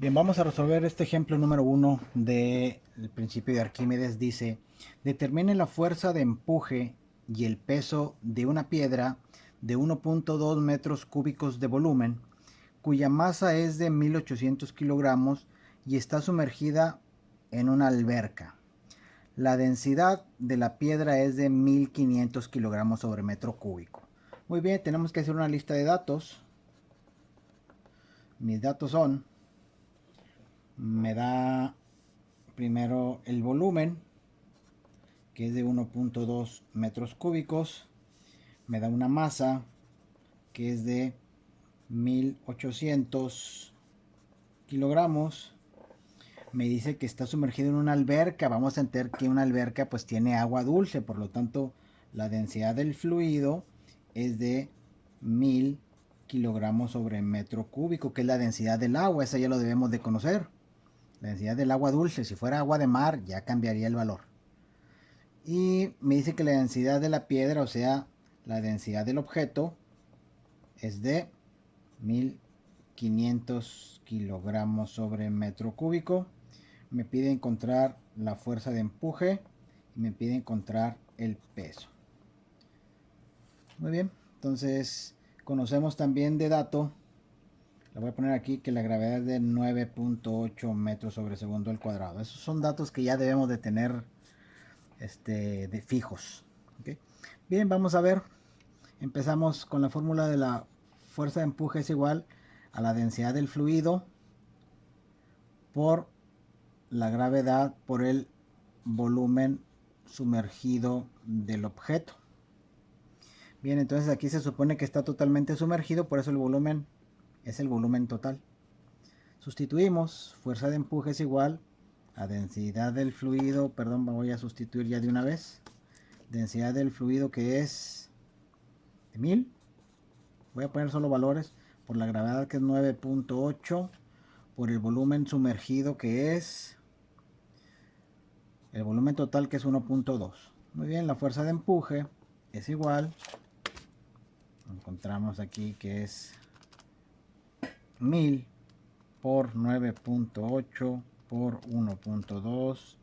Bien, vamos a resolver este ejemplo número 1 del principio de Arquímedes. Dice, determine la fuerza de empuje y el peso de una piedra de 1.2 metros cúbicos de volumen, cuya masa es de 1800 kilogramos y está sumergida en una alberca. La densidad de la piedra es de 1500 kilogramos sobre metro cúbico. Muy bien, tenemos que hacer una lista de datos. Mis datos son, me da primero el volumen, que es de 1.2 metros cúbicos. Me da una masa, que es de 1800 kilogramos. Me dice que está sumergido en una alberca. Vamos a entender que una alberca pues tiene agua dulce, por lo tanto la densidad del fluido es de 1000 kilogramos sobre metro cúbico, que es la densidad del agua. Esa ya lo debemos de conocer. La densidad del agua dulce. Si fuera agua de mar ya cambiaría el valor. Y me dice que la densidad de la piedra, o sea, la densidad del objeto, es de 1500 kilogramos sobre metro cúbico. Me pide encontrar la fuerza de empuje y me pide encontrar el peso. Muy bien, entonces conocemos también de dato, le voy a poner aquí que la gravedad es de 9.8 metros sobre segundo al cuadrado. Esos son datos que ya debemos de tener de fijos. ¿Okay? Bien, vamos a ver. Empezamos con la fórmula de la fuerza de empuje es igual a la densidad del fluido por la gravedad por el volumen sumergido del objeto. Bien, entonces aquí se supone que está totalmente sumergido, por eso el volumen es el volumen total. Sustituimos, fuerza de empuje es igual a densidad del fluido, perdón, voy a sustituir ya de una vez. Densidad del fluido, que es de 1000. Voy a poner solo valores, por la gravedad, que es 9.8, por el volumen sumergido, que es el volumen total, que es 1.2. Muy bien, la fuerza de empuje es igual, encontramos aquí que es 1000 por 9.8 por 1.2,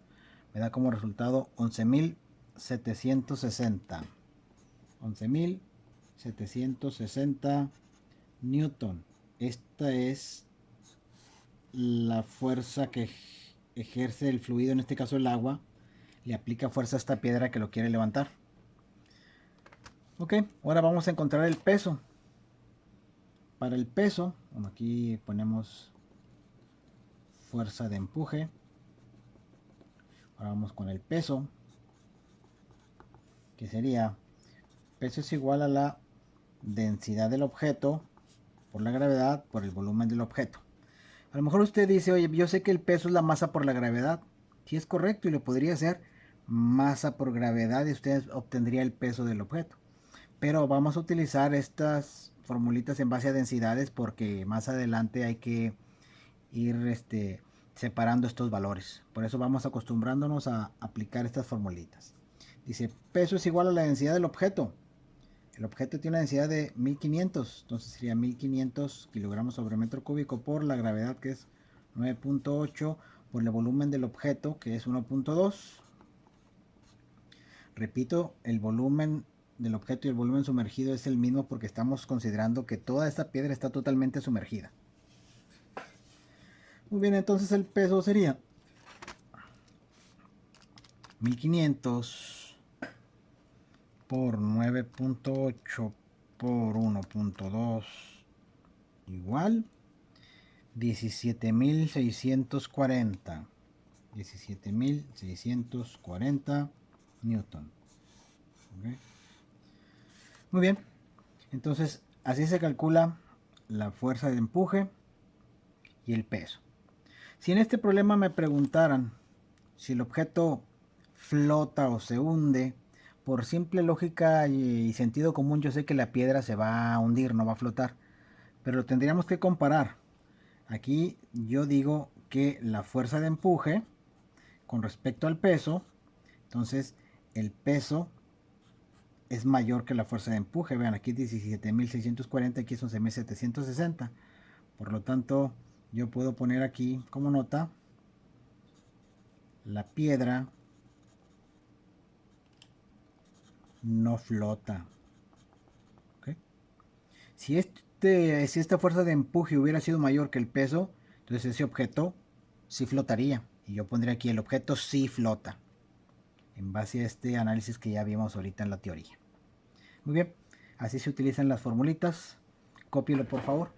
me da como resultado 11.760. 11.760 newton. Esta es la fuerza que ejerce el fluido, en este caso el agua, le aplica fuerza a esta piedra que lo quiere levantar. Ok, ahora vamos a encontrar el peso. Para el peso, bueno, aquí ponemos fuerza de empuje. Ahora vamos con el peso, que sería, peso es igual a la densidad del objeto por la gravedad por el volumen del objeto. A lo mejor usted dice, oye, yo sé que el peso es la masa por la gravedad. Sí, es correcto, y lo podría hacer masa por gravedad y usted obtendría el peso del objeto. Pero vamos a utilizar estas formulitas en base a densidades porque más adelante hay que ir separando estos valores. Por eso vamos acostumbrándonos a aplicar estas formulitas. Dice, peso es igual a la densidad del objeto. El objeto tiene una densidad de 1500, entonces sería 1500 kilogramos sobre metro cúbico por la gravedad, que es 9.8, por el volumen del objeto, que es 1.2. Repito, el volumen del objeto y el volumen sumergido es el mismo porque estamos considerando que toda esta piedra está totalmente sumergida. Muy bien, entonces el peso sería 1500 por 9.8 por 1.2 igual 17.640. 17.640 newton. Okay. Muy bien, entonces así se calcula la fuerza de empuje y el peso. Si en este problema me preguntaran si el objeto flota o se hunde, por simple lógica y sentido común yo sé que la piedra se va a hundir, no va a flotar, pero lo tendríamos que comparar. Aquí yo digo que la fuerza de empuje con respecto al peso, entonces el peso es mayor que la fuerza de empuje. Vean, aquí 17.640, aquí es 11.760. Por lo tanto, yo puedo poner aquí como nota la piedra no flota. ¿Okay? Si esta fuerza de empuje hubiera sido mayor que el peso, entonces ese objeto sí flotaría. Y yo pondría aquí el objeto sí flota, en base a este análisis que ya vimos ahorita en la teoría. Muy bien, así se utilizan las formulitas. Cópielo por favor.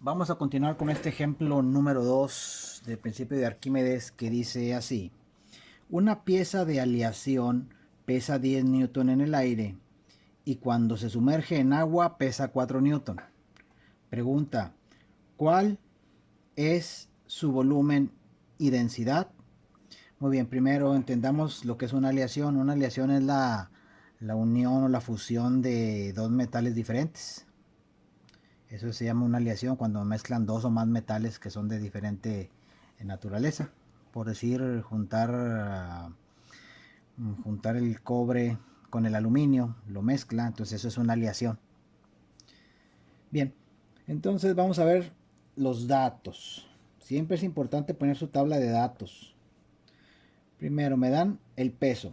Vamos a continuar con este ejemplo número 2 del principio de Arquímedes, que dice así: una pieza de aleación pesa 10 newton en el aire y cuando se sumerge en agua pesa 4 newton. Pregunta: ¿cuál es su volumen y densidad? Muy bien, primero entendamos lo que es una aleación. Una aleación es la unión o la fusión de dos metales diferentes. Eso se llama una aleación cuando mezclan dos o más metales que son de diferente naturaleza. Por decir, juntar el cobre con el aluminio, lo mezcla, entonces eso es una aleación. Bien, entonces vamos a ver los datos. Siempre es importante poner su tabla de datos. Primero me dan el peso.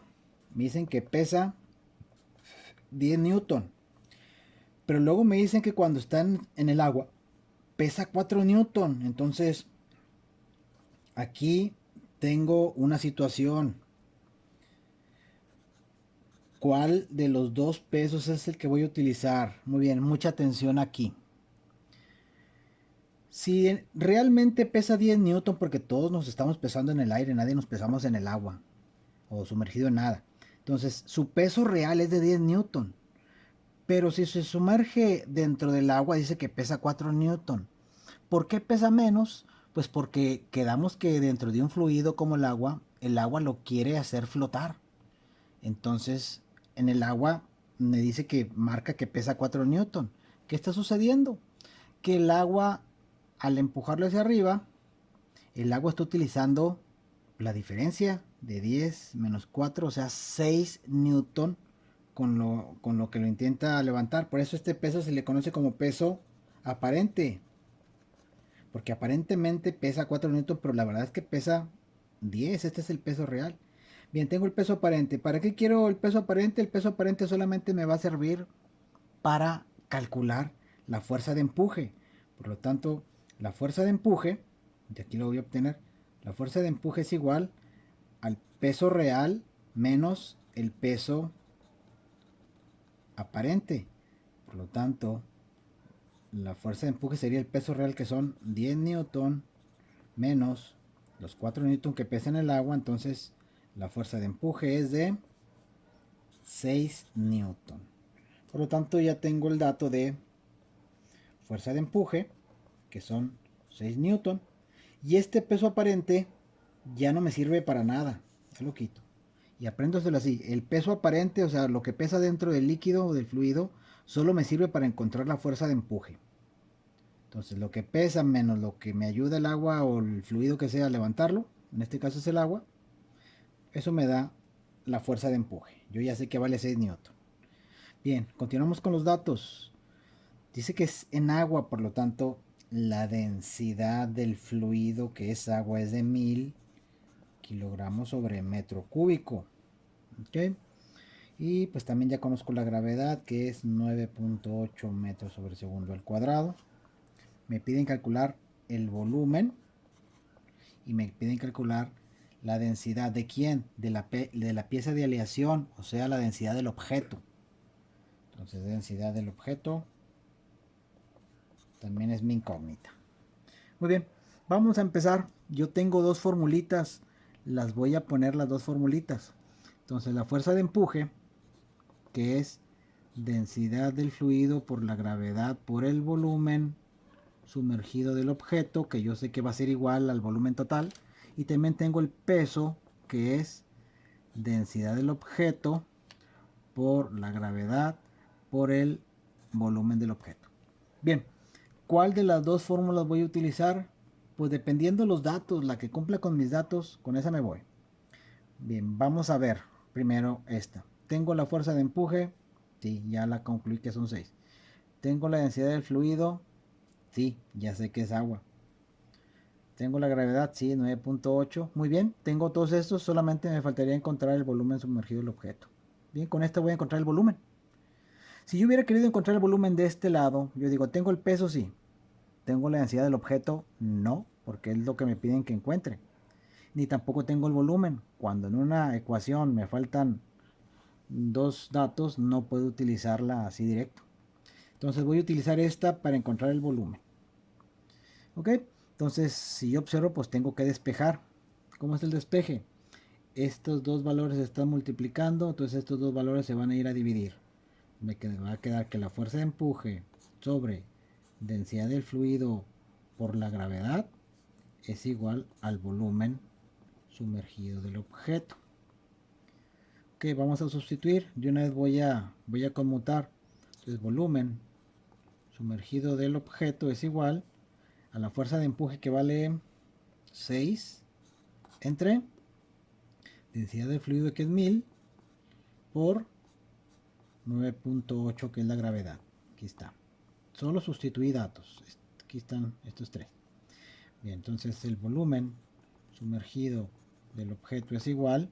Me dicen que pesa 10 newton. Pero luego me dicen que cuando están en el agua pesa 4 newton. Entonces aquí tengo una situación. ¿Cuál de los dos pesos es el que voy a utilizar? Muy bien, mucha atención aquí. Si realmente pesa 10 newton, porque todos nos estamos pesando en el aire, nadie nos pesamos en el agua o sumergido en nada. Entonces, su peso real es de 10 newton. Pero si se sumerge dentro del agua, dice que pesa 4 newton. ¿Por qué pesa menos? Pues porque quedamos que dentro de un fluido como el agua lo quiere hacer flotar. Entonces, en el agua me dice que marca que pesa 4 newton. ¿Qué está sucediendo? Que el agua, al empujarlo hacia arriba, el agua está utilizando la diferencia de 10 menos 4, o sea, 6 newton con lo que lo intenta levantar. Por eso este peso se le conoce como peso aparente. Porque aparentemente pesa 4 newton, pero la verdad es que pesa 10. Este es el peso real. Bien, tengo el peso aparente. ¿Para qué quiero el peso aparente? El peso aparente solamente me va a servir para calcular la fuerza de empuje. Por lo tanto, la fuerza de empuje, de aquí lo voy a obtener, la fuerza de empuje es igual al peso real menos el peso aparente. Por lo tanto, la fuerza de empuje sería el peso real, que son 10 newton menos los 4 newton que pesa en el agua. Entonces la fuerza de empuje es de 6 newton. Por lo tanto, ya tengo el dato de fuerza de empuje, que son 6 newton. Y este peso aparente ya no me sirve para nada. Ya lo quito. Y apréndoselo así. El peso aparente, o sea, lo que pesa dentro del líquido o del fluido, solo me sirve para encontrar la fuerza de empuje. Entonces, lo que pesa menos lo que me ayuda el agua o el fluido que sea a levantarlo, en este caso es el agua, eso me da la fuerza de empuje. Yo ya sé que vale 6 newton. Bien, continuamos con los datos. Dice que es en agua, por lo tanto, la densidad del fluido que es agua es de 1000 kilogramos sobre metro cúbico. ¿Ok? Y pues también ya conozco la gravedad, que es 9.8 metros sobre segundo al cuadrado. Me piden calcular el volumen y me piden calcular la densidad de quién, de la pieza de aleación, o sea, la densidad del objeto. Entonces, densidad del objeto también es mi incógnita. Muy bien, vamos a empezar. Yo tengo dos formulitas, las voy a poner las dos formulitas. Entonces, la fuerza de empuje, que es densidad del fluido por la gravedad por el volumen sumergido del objeto, que yo sé que va a ser igual al volumen total. Y también tengo el peso, que es densidad del objeto por la gravedad por el volumen del objeto. Bien, ¿cuál de las dos fórmulas voy a utilizar? Pues dependiendo los datos, la que cumpla con mis datos, con esa me voy. Bien, vamos a ver. primero esta. Tengo la fuerza de empuje, sí, ya la concluí que son 6. Tengo la densidad del fluido, sí, ya sé que es agua. Tengo la gravedad, sí, 9.8. Muy bien, tengo todos estos, solamente me faltaría encontrar el volumen sumergido del objeto. Bien, con esto voy a encontrar el volumen. Si yo hubiera querido encontrar el volumen de este lado, yo digo, ¿tengo el peso? Sí. ¿Tengo la densidad del objeto? No, porque es lo que me piden que encuentre. Ni tampoco tengo el volumen. Cuando en una ecuación me faltan dos datos, no puedo utilizarla así directo. Entonces voy a utilizar esta para encontrar el volumen. ¿Ok? Entonces, si yo observo, pues tengo que despejar. ¿Cómo es el despeje? Estos dos valores se están multiplicando, entonces estos dos valores se van a ir a dividir. Me va a quedar que la fuerza de empuje sobre densidad del fluido por la gravedad es igual al volumen sumergido del objeto. Ok, vamos a sustituir. De una vez voy a conmutar. Entonces, volumen sumergido del objeto es igual a la fuerza de empuje, que vale 6 entre densidad del fluido, que es 1000, por 9.8, que es la gravedad. Aquí está. Solo sustituí datos. Aquí están estos tres. Bien, entonces el volumen sumergido del objeto es igual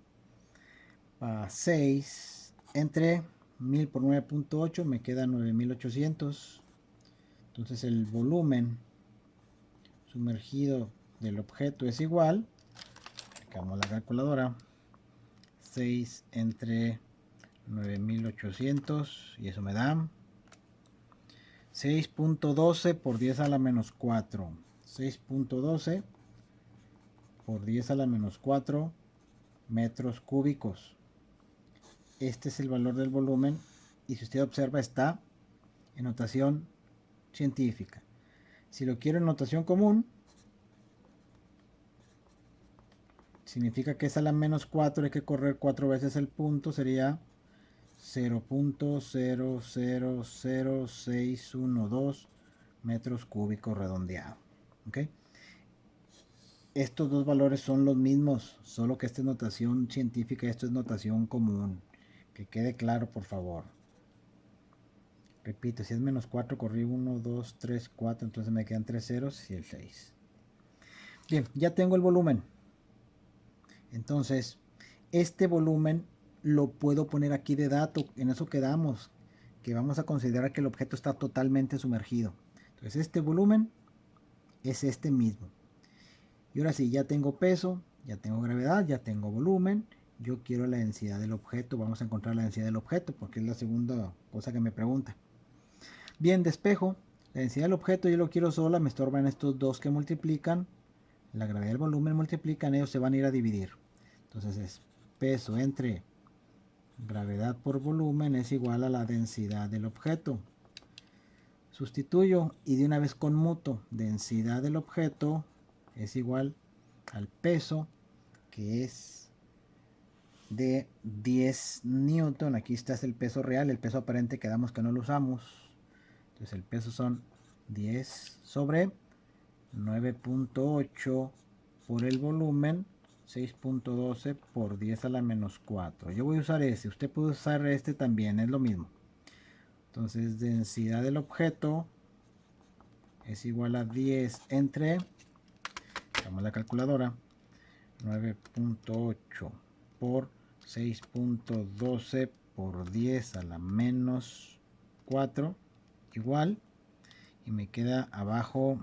a 6 entre 1000 por 9.8, me queda 9800. Entonces el volumen sumergido del objeto es igual, sacamos la calculadora, 6 entre 9800, y eso me da 6.12 por 10 a la menos 4. 6.12 por 10 a la menos 4 metros cúbicos. Este es el valor del volumen, y si usted observa, está en notación científica. Si lo quiero en notación común, significa que es a la menos 4, hay que correr 4 veces el punto, sería 0.000612 metros cúbicos redondeado. ¿Okay? Estos dos valores son los mismos, solo que esta es notación científica y esto es notación común. Que quede claro, por favor. Repito, si es menos 4, corrí 1, 2, 3, 4, entonces me quedan 3 ceros y el 6. Bien, ya tengo el volumen. Entonces, este volumen lo puedo poner aquí de dato. En eso quedamos, que vamos a considerar que el objeto está totalmente sumergido. Entonces, este volumen es este mismo. Y ahora sí, ya tengo peso, ya tengo gravedad, ya tengo volumen. Yo quiero la densidad del objeto. Vamos a encontrar la densidad del objeto, porque es la segunda cosa que me pregunta. Bien, despejo. La densidad del objeto yo lo quiero sola, me estorban estos dos que multiplican. La gravedad y el volumen multiplican, ellos se van a ir a dividir. Entonces es peso entre gravedad por volumen es igual a la densidad del objeto. Sustituyo y de una vez conmuto. Densidad del objeto es igual al peso, que es de 10 newton. Aquí está el peso real, el peso aparente quedamos que no lo usamos. Entonces el peso son 10 sobre 9.8 por el volumen, 6.12 por 10 a la menos 4. Yo voy a usar ese, usted puede usar este también, es lo mismo. Entonces densidad del objeto es igual a 10 entre, vamos a la calculadora, 9.8 por 6.12 por 10 a la menos 4, igual, y me queda abajo,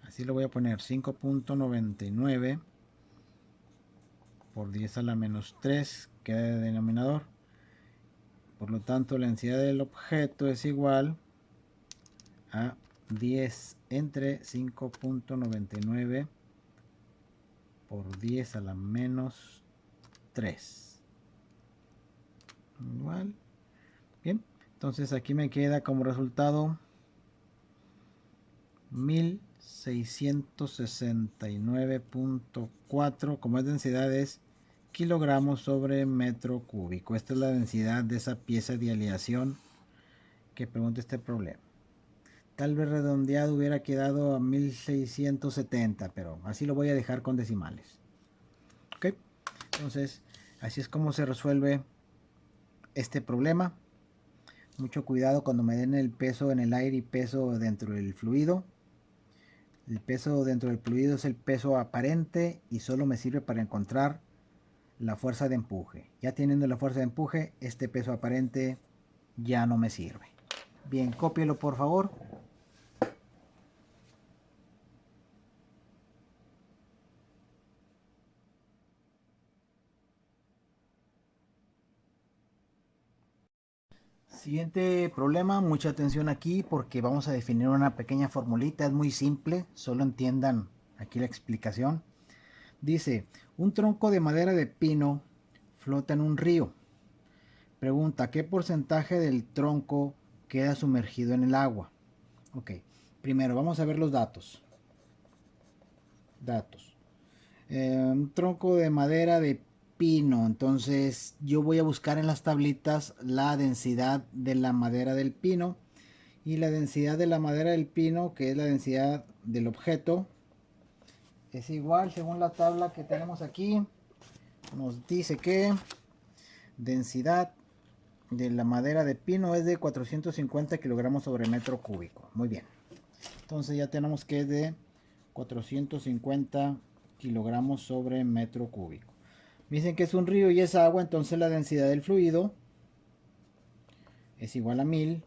así lo voy a poner, 5.99 por 10 a la menos 3, queda de denominador. Por lo tanto, la densidad del objeto es igual a 10 entre 5.99 por 10 a la menos 3. Igual. Bien, entonces aquí me queda como resultado 1669.4. Como es densidad, es kilogramos sobre metro cúbico. Esta es la densidad de esa pieza de aleación que pregunta este problema. Tal vez redondeado hubiera quedado a 1670, pero así lo voy a dejar con decimales. Ok, entonces Así es como se resuelve este problema. Mucho cuidado cuando me den el peso en el aire y peso dentro del fluido. El peso dentro del fluido es el peso aparente y solo me sirve para encontrar la fuerza de empuje. Ya teniendo la fuerza de empuje, este peso aparente ya no me sirve. Bien, cópielo por favor. Siguiente problema, mucha atención aquí porque vamos a definir una pequeña formulita, es muy simple, solo entiendan aquí la explicación. Dice, un tronco de madera de pino flota en un río. Pregunta, ¿qué porcentaje del tronco queda sumergido en el agua? Ok, primero vamos a ver los datos. Un tronco de madera de pino, entonces yo voy a buscar en las tablitas la densidad de la madera del pino. Y la densidad de la madera del pino, que es la densidad del objeto, es igual, según la tabla que tenemos aquí, nos dice que densidad de la madera de pino es de 450 kilogramos sobre metro cúbico. Muy bien. Entonces ya tenemos que es de 450 kilogramos sobre metro cúbico. Me dicen que es un río y es agua, entonces la densidad del fluido es igual a 1000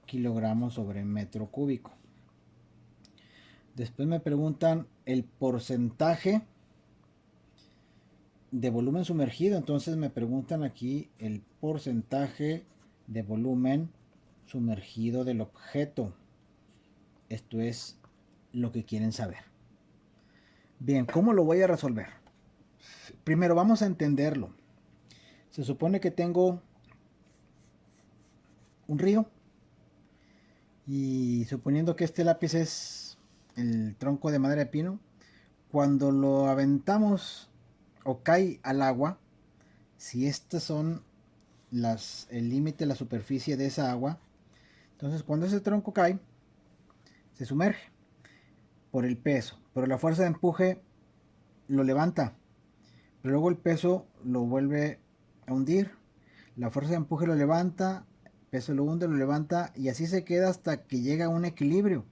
kilogramos sobre metro cúbico. Después me preguntan el porcentaje de volumen sumergido. Entonces me preguntan aquí el porcentaje de volumen sumergido del objeto. Esto es lo que quieren saber. Bien, ¿cómo lo voy a resolver? Primero vamos a entenderlo. Se supone que tengo un río y suponiendo que este lápiz es el tronco de madera de pino, cuando lo aventamos o cae al agua, si estas son el límite, la superficie de esa agua, entonces cuando ese tronco cae, se sumerge por el peso, pero la fuerza de empuje lo levanta, pero luego el peso lo vuelve a hundir, la fuerza de empuje lo levanta, el peso lo hunde, lo levanta y así se queda hasta que llega a un equilibrio,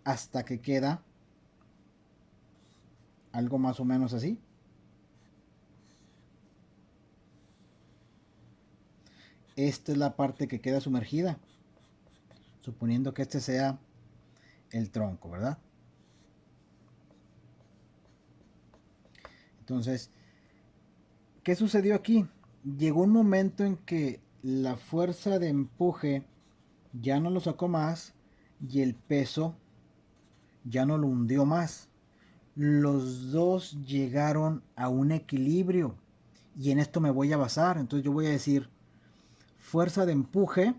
hasta que queda algo más o menos así. Esta es la parte que queda sumergida, suponiendo que este sea el tronco, ¿verdad? Entonces, ¿qué sucedió aquí? Llegó un momento en que la fuerza de empuje ya no lo sacó más y el peso ya no lo hundió más. Los dos llegaron a un equilibrio y en esto me voy a basar. Entonces yo voy a decir, fuerza de empuje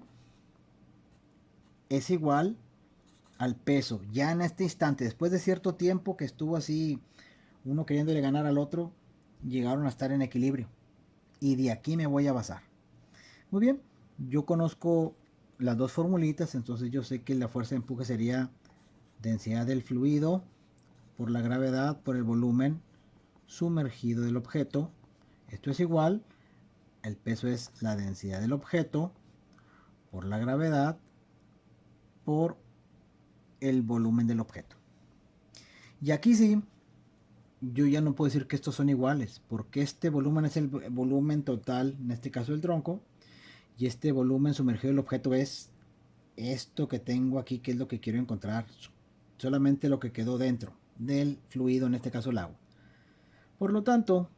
es igual al peso. Ya en este instante, después de cierto tiempo que estuvo así, uno queriéndole ganar al otro, llegaron a estar en equilibrio. Y de aquí me voy a basar. Muy bien, yo conozco las dos formulitas, entonces yo sé que la fuerza de empuje sería densidad del fluido por la gravedad por el volumen sumergido del objeto. Esto es igual, el peso es la densidad del objeto por la gravedad por el volumen del objeto. Y aquí sí, yo ya no puedo decir que estos son iguales, porque este volumen es el volumen total, en este caso el tronco, y este volumen sumergido del objeto es esto que tengo aquí, que es lo que quiero encontrar, solamente lo que quedó dentro del fluido, en este caso el agua. Por lo tanto,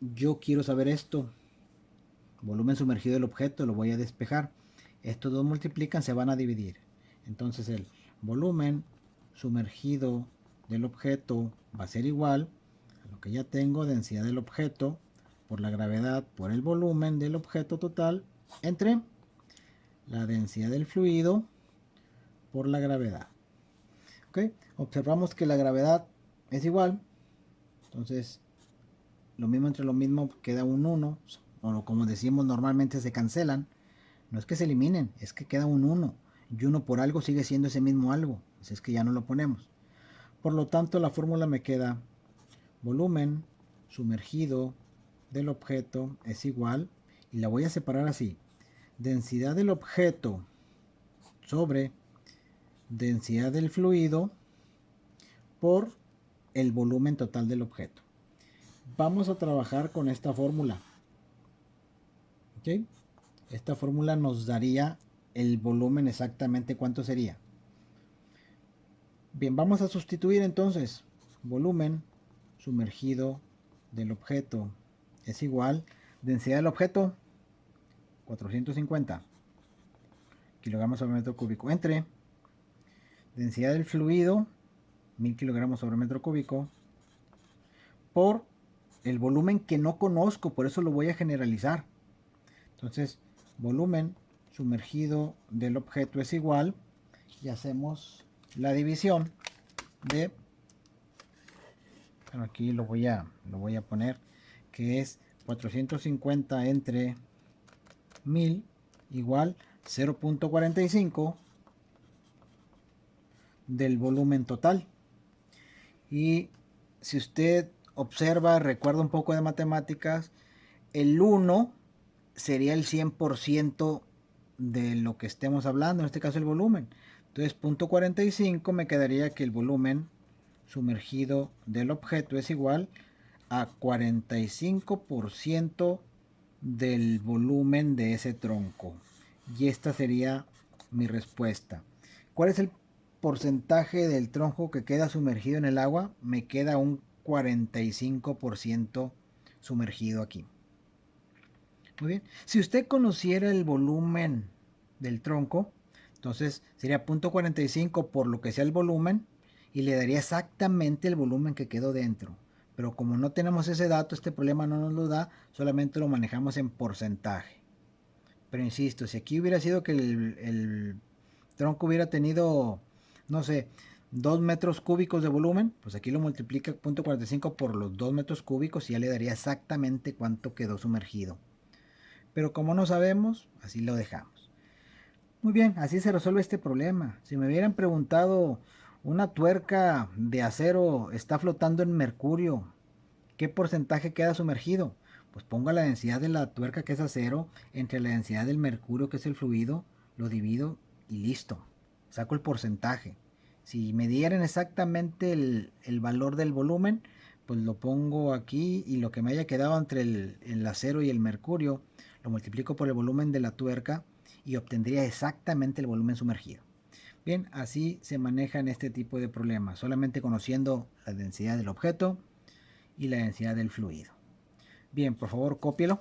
yo quiero saber esto, volumen sumergido del objeto, lo voy a despejar. Estos dos multiplican, se van a dividir. Entonces el volumen sumergido del objeto va a ser igual a lo que ya tengo, densidad del objeto por la gravedad por el volumen del objeto total entre la densidad del fluido por la gravedad. ¿Okay? Observamos que la gravedad es igual, entonces lo mismo entre lo mismo queda un 1, o como decimos normalmente se cancelan, no es que se eliminen, es que queda un 1, y 1 por algo sigue siendo ese mismo algo, así es que ya no lo ponemos. Por lo tanto la fórmula me queda volumen sumergido del objeto es igual, y la voy a separar así, densidad del objeto sobre densidad del fluido por el volumen total del objeto. Vamos a trabajar con esta fórmula. ¿Okay? Esta fórmula nos daría el volumen exactamente cuánto sería. Bien, vamos a sustituir entonces volumen sumergido del objeto es igual densidad del objeto 450 kilogramos sobre metro cúbico entre densidad del fluido 1000 kilogramos sobre metro cúbico por el volumen que no conozco, por eso lo voy a generalizar. Entonces, volumen sumergido del objeto es igual, y hacemos la división de, bueno, aquí lo voy a poner, que es 450 entre 1000 igual 0.45 del volumen total. Y si usted observa, recuerda un poco de matemáticas, el 1 sería el 100% de lo que estemos hablando, en este caso el volumen. Entonces 0.45 me quedaría que el volumen sumergido del objeto es igual a 45% del volumen de ese tronco. Y esta sería mi respuesta. ¿Cuál es el porcentaje del tronco que queda sumergido en el agua? Me queda un 45% sumergido aquí. Muy bien. Si usted conociera el volumen del tronco, entonces sería 0.45 por lo que sea el volumen y le daría exactamente el volumen que quedó dentro. Pero como no tenemos ese dato, este problema no nos lo da, solamente lo manejamos en porcentaje. Pero insisto, si aquí hubiera sido que el tronco hubiera tenido, no sé, 2 metros cúbicos de volumen, pues aquí lo multiplica 0.45 por los 2 metros cúbicos y ya le daría exactamente cuánto quedó sumergido. Pero como no sabemos, así lo dejamos. Muy bien, así se resuelve este problema. Si me hubieran preguntado, una tuerca de acero está flotando en mercurio, ¿qué porcentaje queda sumergido? Pues pongo la densidad de la tuerca, que es acero, entre la densidad del mercurio, que es el fluido, lo divido y listo. Saco el porcentaje. Si me dieran exactamente el valor del volumen, pues lo pongo aquí y lo que me haya quedado entre el acero y el mercurio, lo multiplico por el volumen de la tuerca y obtendría exactamente el volumen sumergido. Bien, así se manejan este tipo de problemas, solamente conociendo la densidad del objeto y la densidad del fluido. Bien, por favor, cópielo.